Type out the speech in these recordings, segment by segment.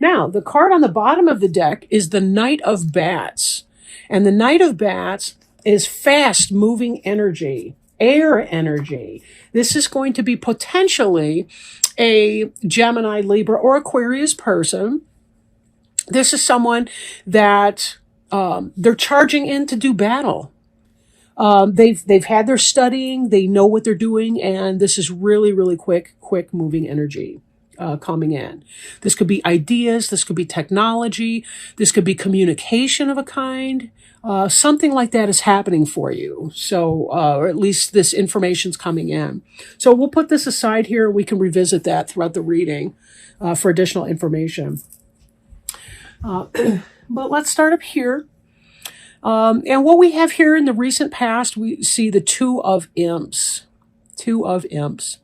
Now, the card on the bottom of the deck is the Knight of Bats. And the Knight of Bats is fast moving energy, air energy. This is going to be potentially a Gemini, Libra, or Aquarius person. This is someone that they're charging in to do battle. They've had their studying, they know what they're doing, and this is really, really quick moving energy coming in. This could be ideas, this could be technology, this could be communication of a kind. Something like that is happening for you. So, or at least this information's coming in. So we'll put this aside here. We can revisit that throughout the reading for additional information. But let's start up here. And what we have here in the recent past, we see the Two of Imps. Two of Imps.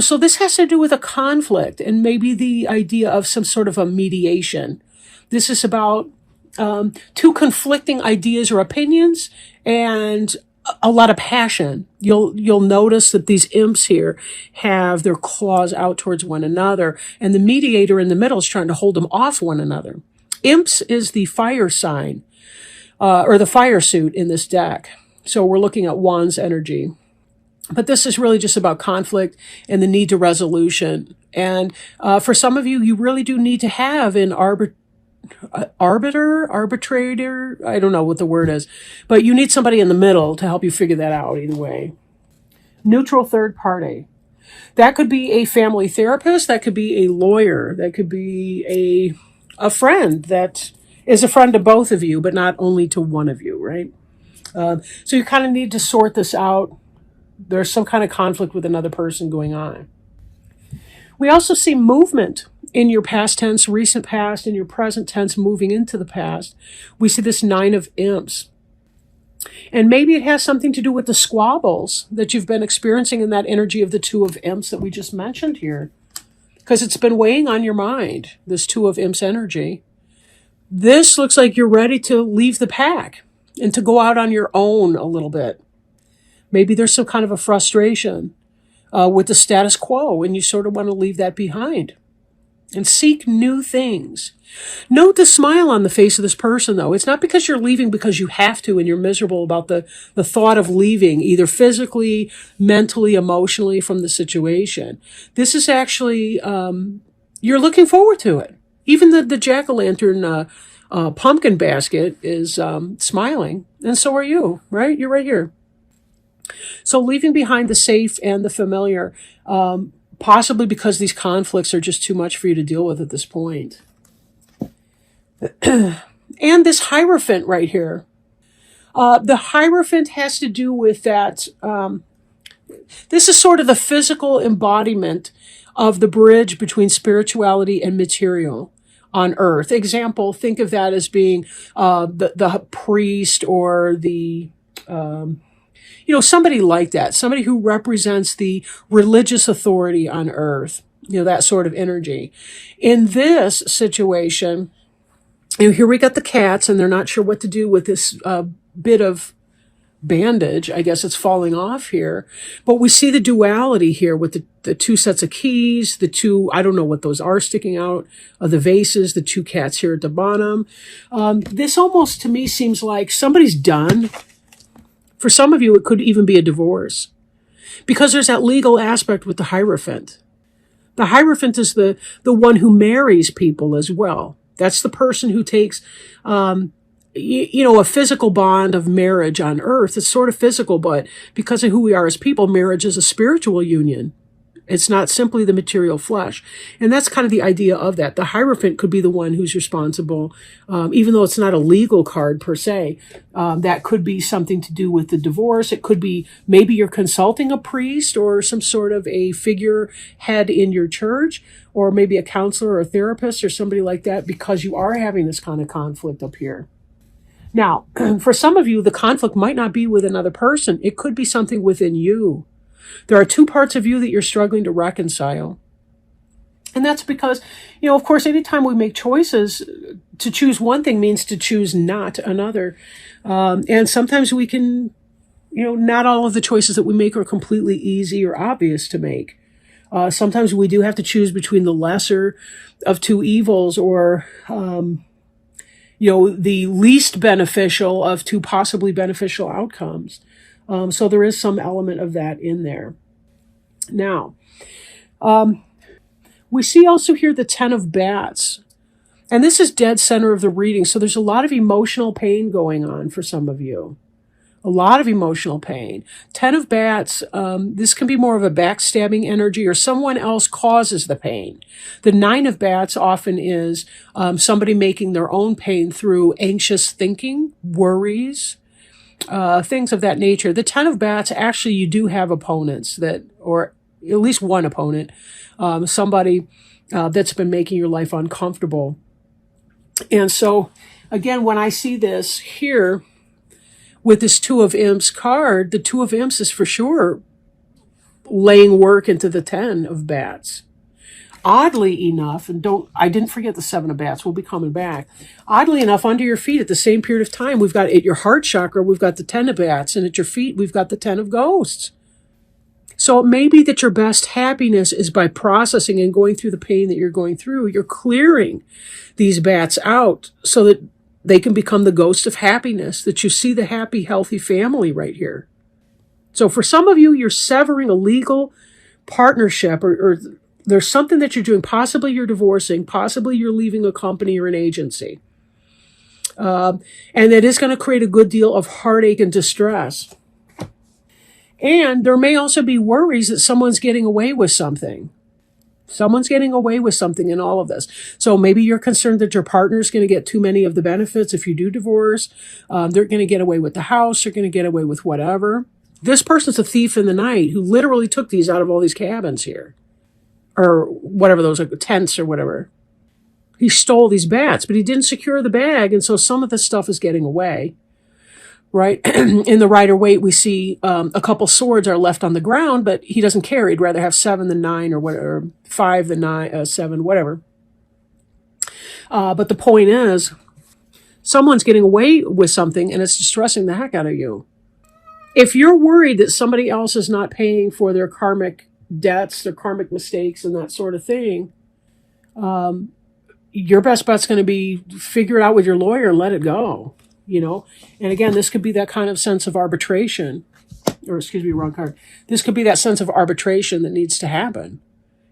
So this has to do with a conflict and maybe the idea of some sort of a mediation. This is about two conflicting ideas or opinions and a lot of passion. You'll notice that these imps here have their claws out towards one another, and the mediator in the middle is trying to hold them off one another. Imps is the fire sign, or the fire suit in this deck. So we're looking at Wands energy. But this is really just about conflict and the need to resolution. And for some of you, you really do need to have an arbitrator, I don't know what the word is, but you need somebody in the middle to help you figure that out either way. Neutral third party. That could be a family therapist, that could be a lawyer, that could be a friend that is a friend to both of you, but not only to one of you, right? So you kind of need to sort this out. There's some kind of conflict with another person going on. We also see movement in your past tense, recent past, in your present tense, moving into the past. We see this Nine of Imps. And maybe it has something to do with the squabbles that you've been experiencing in that energy of the Two of Imps that we just mentioned here. Because it's been weighing on your mind, this Two of Imps energy. This looks like you're ready to leave the pack and to go out on your own a little bit. Maybe there's some kind of a frustration with the status quo, and you sort of want to leave that behind and seek new things. Note the smile on the face of this person, though. It's not because you're leaving because you have to and you're miserable about the thought of leaving, either physically, mentally, emotionally from the situation. This is actually, you're looking forward to it. Even the jack-o'-lantern pumpkin basket is smiling, and so are you, right? You're right here. So leaving behind the safe and the familiar, possibly because these conflicts are just too much for you to deal with at this point. And this Hierophant right here. The Hierophant has to do with that. This is sort of the physical embodiment of the bridge between spirituality and material on earth. Example, think of that as being the priest or the... somebody like that, somebody who represents the religious authority on earth, that sort of energy. In this situation, here we got the cats, and they're not sure what to do with this bit of bandage. I guess it's falling off here. But we see the duality here with the two sets of keys, the two, I don't know what those are sticking out of the vases, the two cats here at the bottom. This almost, to me, seems like somebody's done. For some of you, it could even be a divorce because there's that legal aspect with the Hierophant. The Hierophant is the one who marries people as well. That's the person who takes, a physical bond of marriage on earth. It's sort of physical, but because of who we are as people, marriage is a spiritual union. It's not simply the material flesh. And that's kind of the idea of that. The Hierophant could be the one who's responsible, even though it's not a legal card per se. That could be something to do with the divorce. It could be maybe you're consulting a priest or some sort of a figurehead in your church, or maybe a counselor or a therapist or somebody like that, because you are having this kind of conflict up here. Now, for some of you, the conflict might not be with another person. It could be something within you. There are two parts of you that you're struggling to reconcile. And that's because, of course, anytime we make choices, to choose one thing means to choose not another. And sometimes we can, not all of the choices that we make are completely easy or obvious to make. Sometimes we do have to choose between the lesser of two evils, or the least beneficial of two possibly beneficial outcomes. So there is some element of that in there. Now, we see also here the Ten of Bats. And this is dead center of the reading. So there's a lot of emotional pain going on for some of you. A lot of emotional pain. Ten of Bats, this can be more of a backstabbing energy, or someone else causes the pain. The Nine of Bats often is somebody making their own pain through anxious thinking, worries, things of that nature. The Ten of Bats, actually, you do have opponents or at least one opponent, somebody that's been making your life uncomfortable. And so, again, when I see this here with this Two of Imps card, the Two of Imps is for sure laying work into the Ten of Bats. Oddly enough, and I didn't forget the Seven of Bats, we'll be coming back. Oddly enough, under your feet at the same period of time, we've got at your heart chakra, we've got the Ten of Bats, and at your feet, we've got the Ten of Ghosts. So it may be that your best happiness is by processing and going through the pain that you're going through. You're clearing these bats out so that they can become the ghost of happiness, that you see the happy, healthy family right here. So for some of you, you're severing a legal partnership, or there's something that you're doing. Possibly you're divorcing. Possibly you're leaving a company or an agency. And that is going to create a good deal of heartache and distress. And there may also be worries that someone's getting away with something. Someone's getting away with something in all of this. So maybe you're concerned that your partner's going to get too many of the benefits if you do divorce. They're going to get away with the house. They're going to get away with whatever. This person's a thief in the night who literally took these out of all these cabins here. Or whatever those are, tents or whatever. He stole these bats, but he didn't secure the bag. And so some of this stuff is getting away. Right? In the Rider-Waite, we see a couple swords are left on the ground, but he doesn't care. He'd rather have 7 than 9 or whatever, or 5 than 9, 7, whatever. But the point is, someone's getting away with something and it's distressing the heck out of you. If you're worried that somebody else is not paying for their karmic debts, their karmic mistakes and that sort of thing, your best bet's going to be figure it out with your lawyer and let it go. And again, this could be that kind of sense of arbitration, or excuse me, wrong card. This could be that sense of arbitration that needs to happen.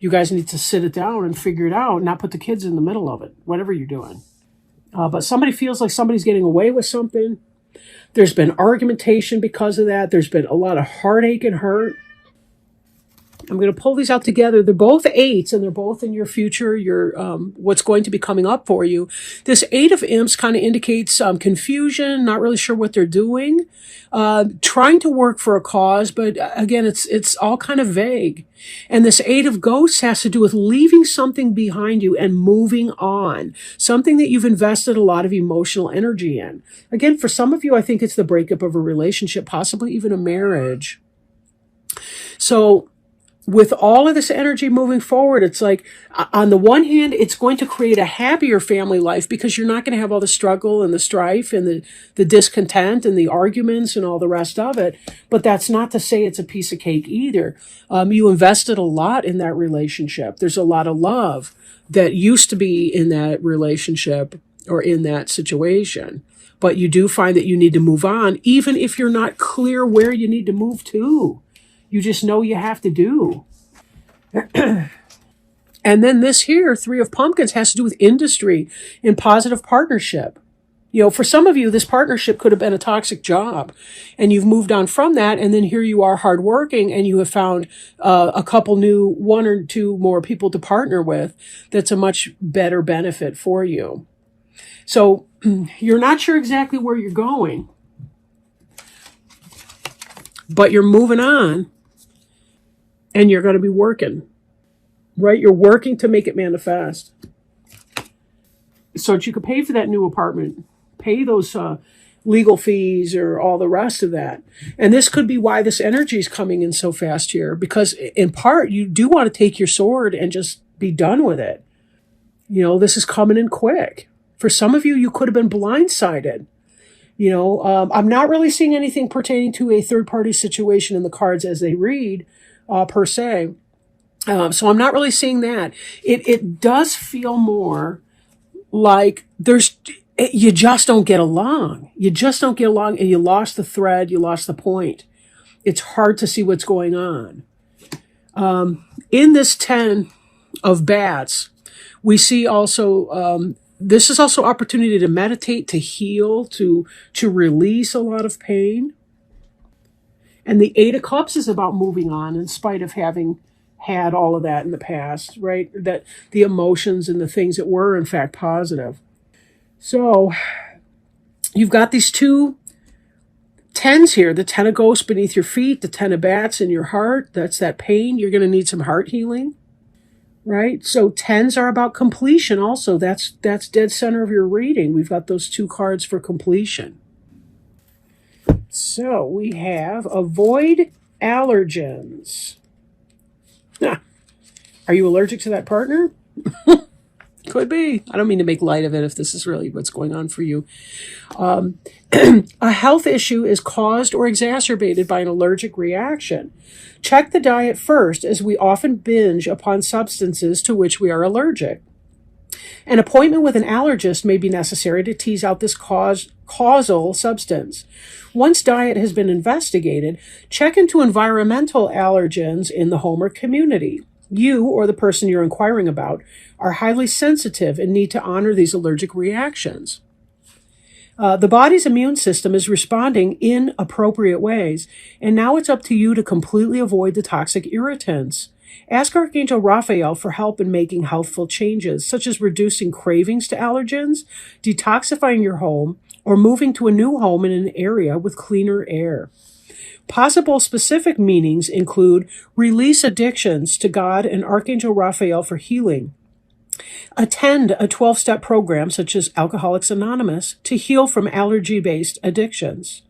You guys need to sit it down and figure it out, not put the kids in the middle of it, whatever you're doing. But somebody feels like somebody's getting away with something. There's been argumentation because of that. There's been a lot of heartache and hurt. I'm going to pull these out together. They're both 8s, and they're both in your future, your what's going to be coming up for you. This 8 of Imps kind of indicates confusion, not really sure what they're doing, trying to work for a cause, but again, it's all kind of vague. And this 8 of Ghosts has to do with leaving something behind you and moving on, something that you've invested a lot of emotional energy in. Again, for some of you, I think it's the breakup of a relationship, possibly even a marriage. So with all of this energy moving forward, it's like, on the one hand, it's going to create a happier family life because you're not going to have all the struggle and the strife and the discontent and the arguments and all the rest of it. But that's not to say it's a piece of cake either. You invested a lot in that relationship. There's a lot of love that used to be in that relationship or in that situation. But you do find that you need to move on, even if you're not clear where you need to move to. You just know you have to do. And then this here, 3 of Pumpkins, has to do with industry and positive partnership. For some of you, this partnership could have been a toxic job, and you've moved on from that, and then here you are hardworking, and you have found a couple new, 1 or 2 more people to partner with that's a much better benefit for you. So you're not sure exactly where you're going, but you're moving on. And you're going to be working, right? You're working to make it manifest. So that you could pay for that new apartment, pay those legal fees or all the rest of that. And this could be why this energy is coming in so fast here, because in part, you do want to take your sword and just be done with it. This is coming in quick. For some of you, you could have been blindsided. I'm not really seeing anything pertaining to a third-party situation in the cards as they read, per se. So I'm not really seeing that. It does feel more like you just don't get along. You just don't get along, and you lost the thread, you lost the point. It's hard to see what's going on. In this 10 of bats, we see also, this is also opportunity to meditate, to heal, to release a lot of pain. And the 8 of Cups is about moving on in spite of having had all of that in the past, right? That the emotions and the things that were, in fact, positive. So you've got these 2 10s here, the 10 of ghosts beneath your feet, the 10 of bats in your heart. That's that pain. You're going to need some heart healing, right? So 10s are about completion also. That's dead center of your reading. We've got those 2 cards for completion. So we have avoid allergens. Are you allergic to that partner? Could be. I don't mean to make light of it if this is really what's going on for you. A health issue is caused or exacerbated by an allergic reaction. Check the diet first, as we often binge upon substances to which we are allergic. An appointment with an allergist may be necessary to tease out this causal substance. Once diet has been investigated, check into environmental allergens in the home or community. You, or the person you're inquiring about, are highly sensitive and need to honor these allergic reactions. The body's immune system is responding in appropriate ways, and now it's up to you to completely avoid the toxic irritants. Ask Archangel Raphael for help in making healthful changes, such as reducing cravings to allergens, detoxifying your home, or moving to a new home in an area with cleaner air. Possible specific meanings include release addictions to God and Archangel Raphael for healing. Attend a 12-step program such as Alcoholics Anonymous to heal from allergy-based addictions.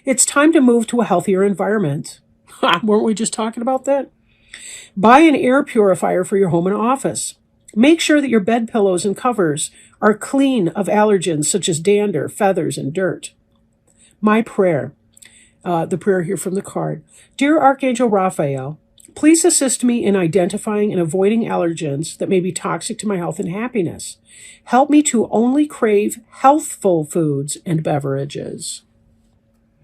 It's time to move to a healthier environment. Weren't we just talking about that? Buy an air purifier for your home and office. Make sure that your bed pillows and covers are clean of allergens such as dander, feathers, and dirt. My prayer. The prayer here from the card. Dear Archangel Raphael, please assist me in identifying and avoiding allergens that may be toxic to my health and happiness. Help me to only crave healthful foods and beverages.